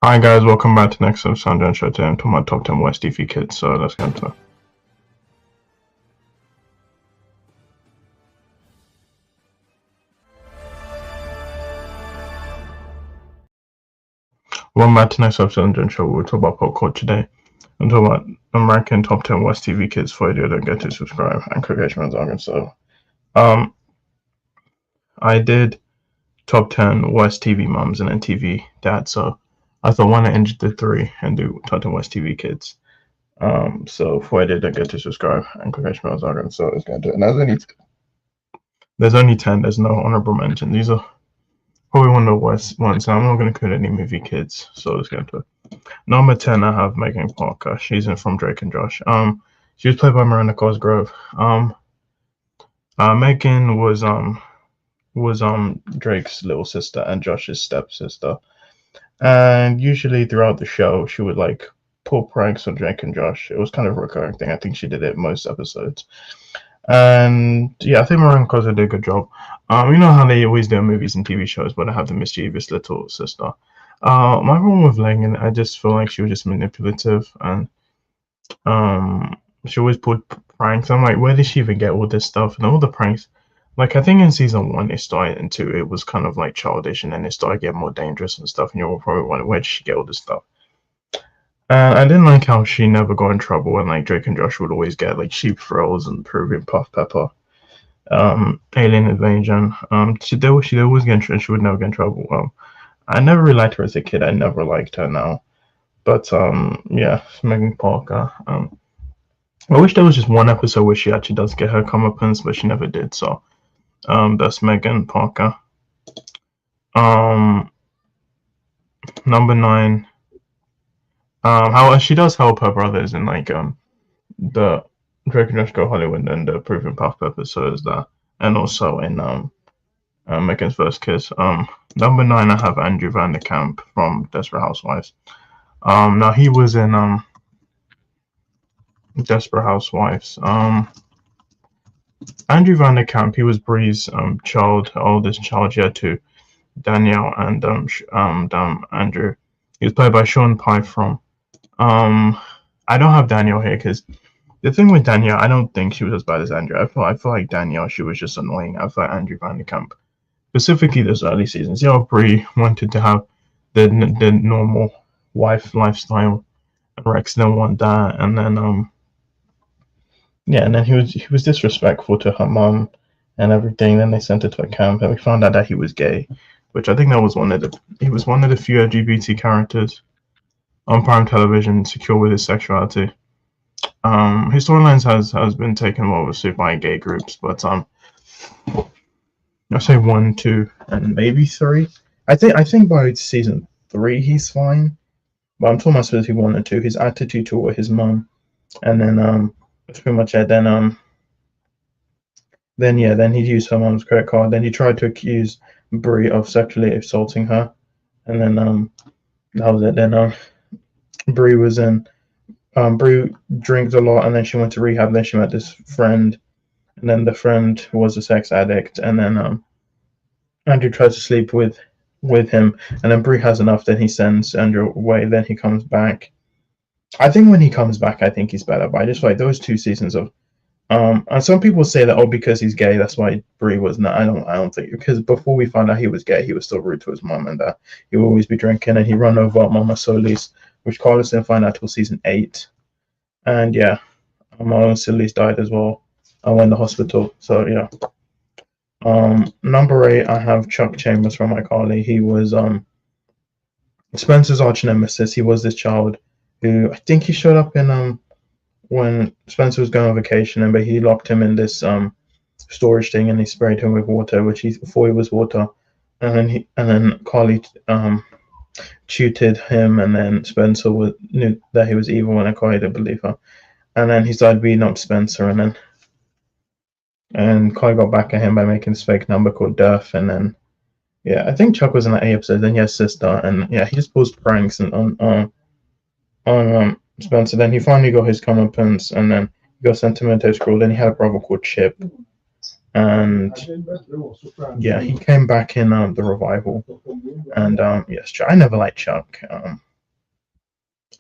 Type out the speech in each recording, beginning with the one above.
Hi guys, welcome back to the next episode of SamDjanShow. Today I'm talking about top 10 West TV kids, so let's get into it. Welcome back to the next episode of SamDjanShow. We'll talk about pop culture today. I'm talking about American top 10 West TV kids. For you, don't get to subscribe and click on So, I did top 10 West TV moms and then TV dads, so I thought why not end the three and do top 10 West TV kids. So for you, don't get to subscribe and click on So let's get into it. And there's only 10. There's no honorable mention. These are probably one of the worst ones. I'm not going to include any movie kids, so let's get into it. Number 10, I have Megan Parker. She's in From Drake and Josh. She was played by Miranda Cosgrove. Megan was Drake's little sister and Josh's stepsister. And usually throughout the show, she would like pull pranks on Drake and Josh. It was kind of a recurring thing. I think she did it most episodes. And yeah, I think Miranda Cosgrove did a good job. You know how they always do in movies and TV shows, but they have the mischievous little sister. My problem with Megan, I just feel like she was just manipulative, and she always pulled pranks. I'm like, where did she even get all this stuff and all the pranks? Like, I think in season 1 it started, and 2 it was kind of like childish, and then it started getting more dangerous and stuff. And you're probably wondering, where did she get all this stuff? And I didn't like how she never got in trouble, and like Drake and Josh would always get like cheap thrills and proving Puff Pepper, Alien Invasion. She always get in trouble. She would never get in trouble. I never really liked her as a kid. I never liked her now, but yeah, Megan Parker. I wish there was just one episode where she actually does get her comeuppance, but she never did. So that's Megan Parker. Number 9. How she does help her brothers in like the Drake and Josh Go Hollywood and the Proving Puff Pepper, so is that, and also in Megan's First Kiss. Number 9, I have Andrew Van der Kamp from Desperate Housewives. Now he was in Desperate Housewives. Andrew Van der Kamp, he was Bree's oldest child. She had two, Danielle and Andrew. He was played by Sean Pye from. I don't have Danielle here because the thing with Danielle, I don't think she was as bad as Andrew. I feel like Danielle, she was just annoying. I feel like Andrew Van der Kamp, specifically those early seasons. Yeah, Bree wanted to have the normal wife lifestyle, and Rex didn't want that. And then yeah, and then he was disrespectful to her mom and everything. Then they sent her to a camp, and we found out that he was gay, which I think that was he was one of the few LGBT characters on prime television secure with his sexuality. His storylines has been taken well with by gay groups, but I'll say 1, 2, and maybe 3. I think by season 3 he's fine, but I'm talking about specifically 1 and 2. His attitude toward his mom, and then that's pretty much it. Then he used her mom's credit card. Then he tried to accuse Brie of sexually assaulting her, and then that was it. Then Brie was in. Brie drinks a lot, and then she went to rehab. Then she met this friend, and then the friend was a sex addict. And then Andrew tries to sleep with him, and then Brie has enough. Then he sends Andrew away. Then he comes back. I think when he comes back, I think he's better. But I just like those 2 seasons of. And some people say that because he's gay, that's why Brie was not. I don't think, because before we found out he was gay, he was still rude to his mom, and that he would always be drinking, and he run over Mama Solis, which Carlos didn't find out till season 8. And yeah, Mama Solis died as well. I went to the hospital. So yeah. Number 8, I have Chuck Chambers from iCarly. He was Spencer's arch nemesis. He was this child who I think he showed up in when Spencer was going on vacation, but he locked him in this storage thing, and he sprayed him with water, which he thought it was water, and then Carly tutored him, and then Spencer knew that he was evil, and Carly didn't believe her, and then he started beating up Spencer, and Carly got back at him by making this fake number called Durf, and then yeah, I think Chuck was in that 8 episode. Then he has sister, and yeah, he just pulls pranks and on Spencer. Then he finally got his comeuppance, and then he got sent to mental school. Then he had a brother called Chip, and yeah, he came back in the revival. And yes, I never liked Chuck.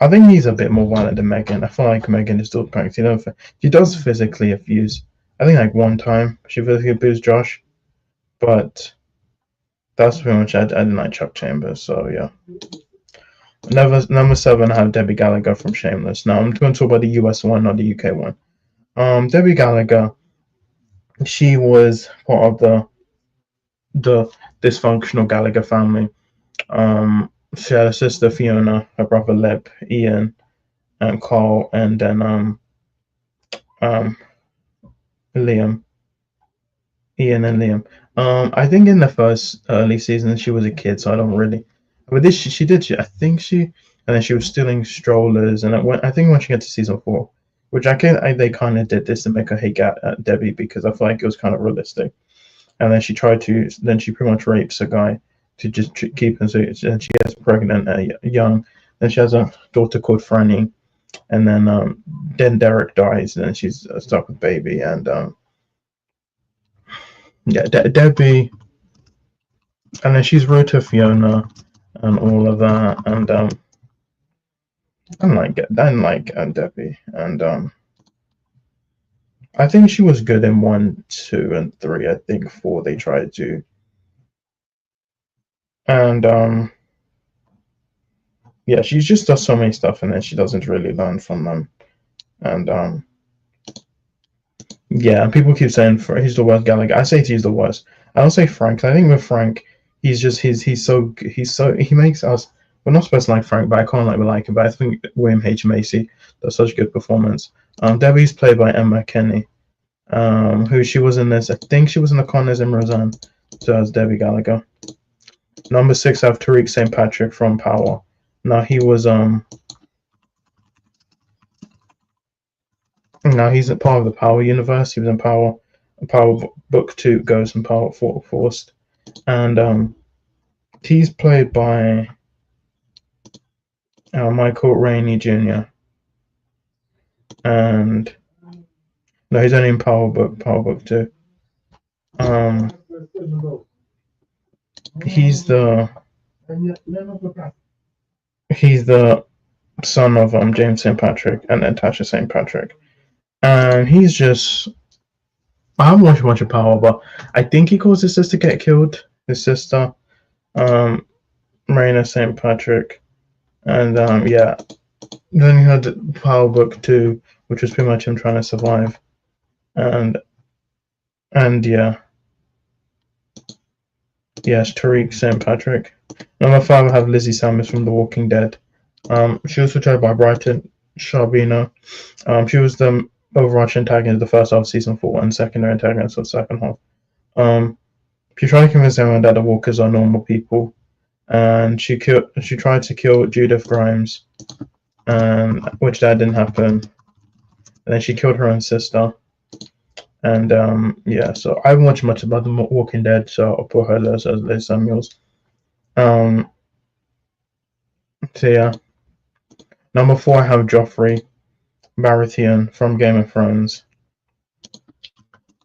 I think he's a bit more violent than Megan. I feel like Megan is still pranked. She does physically abuse. I think like one time she physically abused Josh, but that's pretty much. I didn't like Chuck Chambers, so yeah. Number 7, I have Debbie Gallagher from Shameless. Now I'm going to talk about the US one, not the UK one. Debbie Gallagher, she was part of the dysfunctional Gallagher family. She had a sister Fiona, her brother Leb, Ian, and Carl, and then um Liam, Ian and Liam. I think in the first early season she was a kid, so I don't really. But this she did. I think she, and then she was stealing strollers, and I think when she got to season 4, which they kind of did this to make her hate Debbie because I feel like it was kind of realistic. And then she pretty much rapes a guy to just keep him. So and she gets pregnant young. Then she has a daughter called Franny, and then Derek dies, and then she's stuck with baby, and yeah, Debbie, and then she's rude to Fiona and all of that, and I didn't like Debbie, and I think she was good in 1, 2, and 3. I think 4 they tried to, and yeah, she just does so many stuff, and then she doesn't really learn from them, and yeah, people keep saying he's the worst Gallagher. I say he's the worst. I don't say Frank. I think with Frank, he makes us. We're not supposed to like Frank, but I can't like him. But I think William H Macy does such a good performance. Debbie's played by Emma Kenny, who she was in this. I think she was in the Connors and Roseanne. So as Debbie Gallagher. Number 6, I have Tariq St Patrick from Power. Now he was Now he's a part of the Power universe. He was in Power Book 2, Ghost, and Power Forced, and he's played by Michael Rainey Jr. And no, he's only in Power Book 2. He's the son of James St Patrick and Natasha St Patrick, and he's just. I haven't watched a bunch of Power, but I think he caused his sister get killed. His sister, Marina St. Patrick, and yeah. Then he had Power Book 2, which was pretty much him trying to survive, and yeah. Yes, Tariq St. Patrick. Number 5, I have Lizzie Samus from The Walking Dead. She was portrayed by Brighton Sharbino. She was the overarching antagonist of the first half of season 4 and secondary antagonist of the second half. She tried to convince everyone that the walkers are normal people, and she tried to kill Judith Grimes, which that didn't happen. And then she killed her own sister. And yeah, so I haven't watched much about The Walking Dead, so I'll put her as Liz Samuels. So yeah, number 4, I have Joffrey Baratheon from Game of Thrones.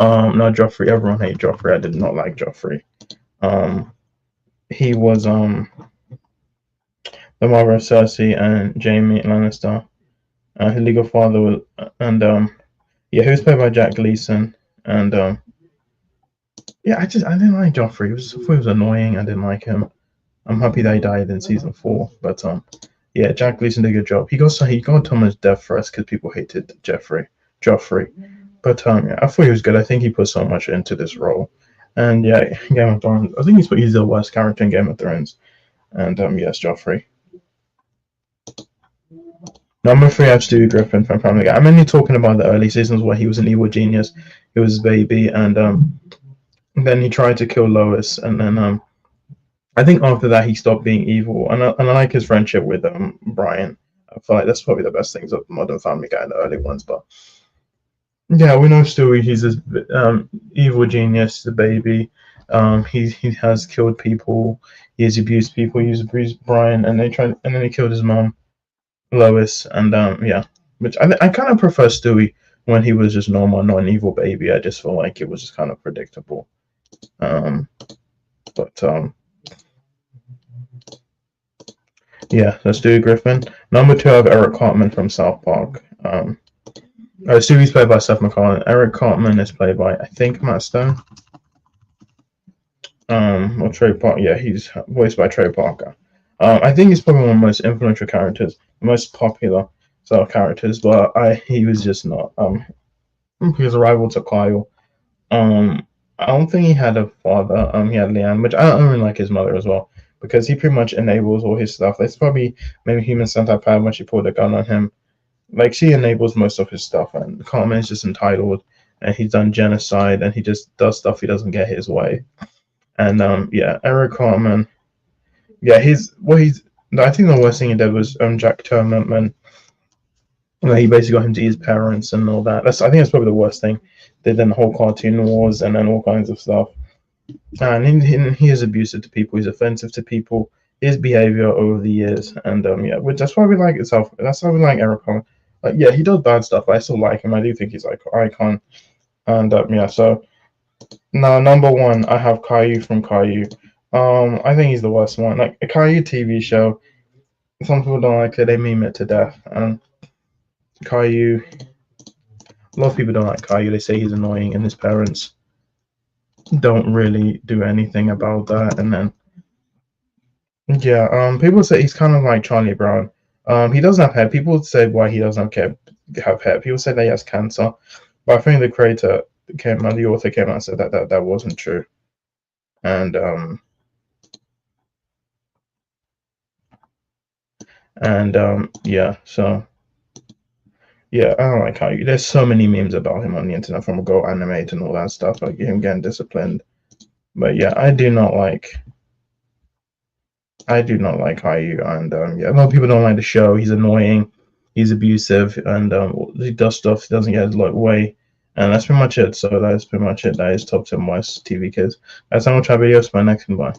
No, Joffrey. Everyone hates Joffrey. I did not like Joffrey. He was the mother of Cersei and Jaime Lannister. His legal father was, and yeah, he was played by Jack Gleeson, and yeah, I didn't like Joffrey. He was annoying. I didn't like him. I'm happy that he died in season 4, but yeah, Jack Gleeson did a good job. He got Thomas' death first because people hated Joffrey. But yeah, I thought he was good. I think he put so much into this role, and yeah, Game of Thrones. I think he's the worst character in Game of Thrones, and yes, Joffrey. Number 3, I have Stewie Griffin from Family Guy. I'm only talking about the early seasons where he was an evil genius. He was a baby, and then he tried to kill Lois, and then I think after that he stopped being evil, and I like his friendship with Brian. I feel like that's probably the best things of Modern Family Guy, the early ones. But yeah, we know Stewie. He's this evil genius, the baby. He has killed people. He has abused people. He's abused Brian, and then he killed his mom, Lois, and yeah. Which I kind of prefer Stewie when he was just normal, not an evil baby. I just feel like it was just kind of predictable. But Yeah, that's Stewie Griffin. Number two, I have Eric Cartman from South Park. Stewie's played by Seth MacFarlane. Eric Cartman is played by, I think, Matt Stone. Or Trey Parker. Yeah, he's voiced by Trey Parker. I think he's probably one of the most influential characters, the most popular sort of characters, but he was just not. He was a rival to Kyle. I don't think he had a father. He had Leanne, which I don't really like his mother as well, because he pretty much enables all his stuff. That's probably maybe Human Centipede when she pulled a gun on him. Like she enables most of his stuff, and Cartman is just entitled, and he's done genocide, and he just does stuff he doesn't get his way. And yeah, Eric Cartman. Yeah, he's. I think the worst thing he did was Jack Turman, and he basically got him to his parents and all that. I think that's probably the worst thing. They did the whole cartoon wars and then all kinds of stuff. And he is abusive to people. He's offensive to people. His behavior over the years, and yeah, which that's why we like itself. That's why we like Eric Cartman. Like, yeah, he does bad stuff, but I still like him. I do think he's like icon. And yeah, so now number one, I have Caillou from Caillou. I think he's the worst one. Like a Caillou TV show. Some people don't like it. They meme it to death. And Caillou, a lot of people don't like Caillou. They say he's annoying, and his parents don't really do anything about that. And then yeah, people say he's kind of like Charlie Brown. He doesn't have hair. People say why he doesn't have hair. People say that he has cancer, but I think the the author came out and said that wasn't true. And yeah, so yeah, I don't like how there's so many memes about him on the internet from Go Animate and all that stuff, like him getting disciplined. But yeah, I do not like Caillou, and yeah, a lot of people don't like the show. He's annoying, he's abusive, and he does stuff he doesn't get his way. And that's pretty much it. So that's pretty much it. That is top 10 worst TV kids. That's how much our videos. My next one. Bye.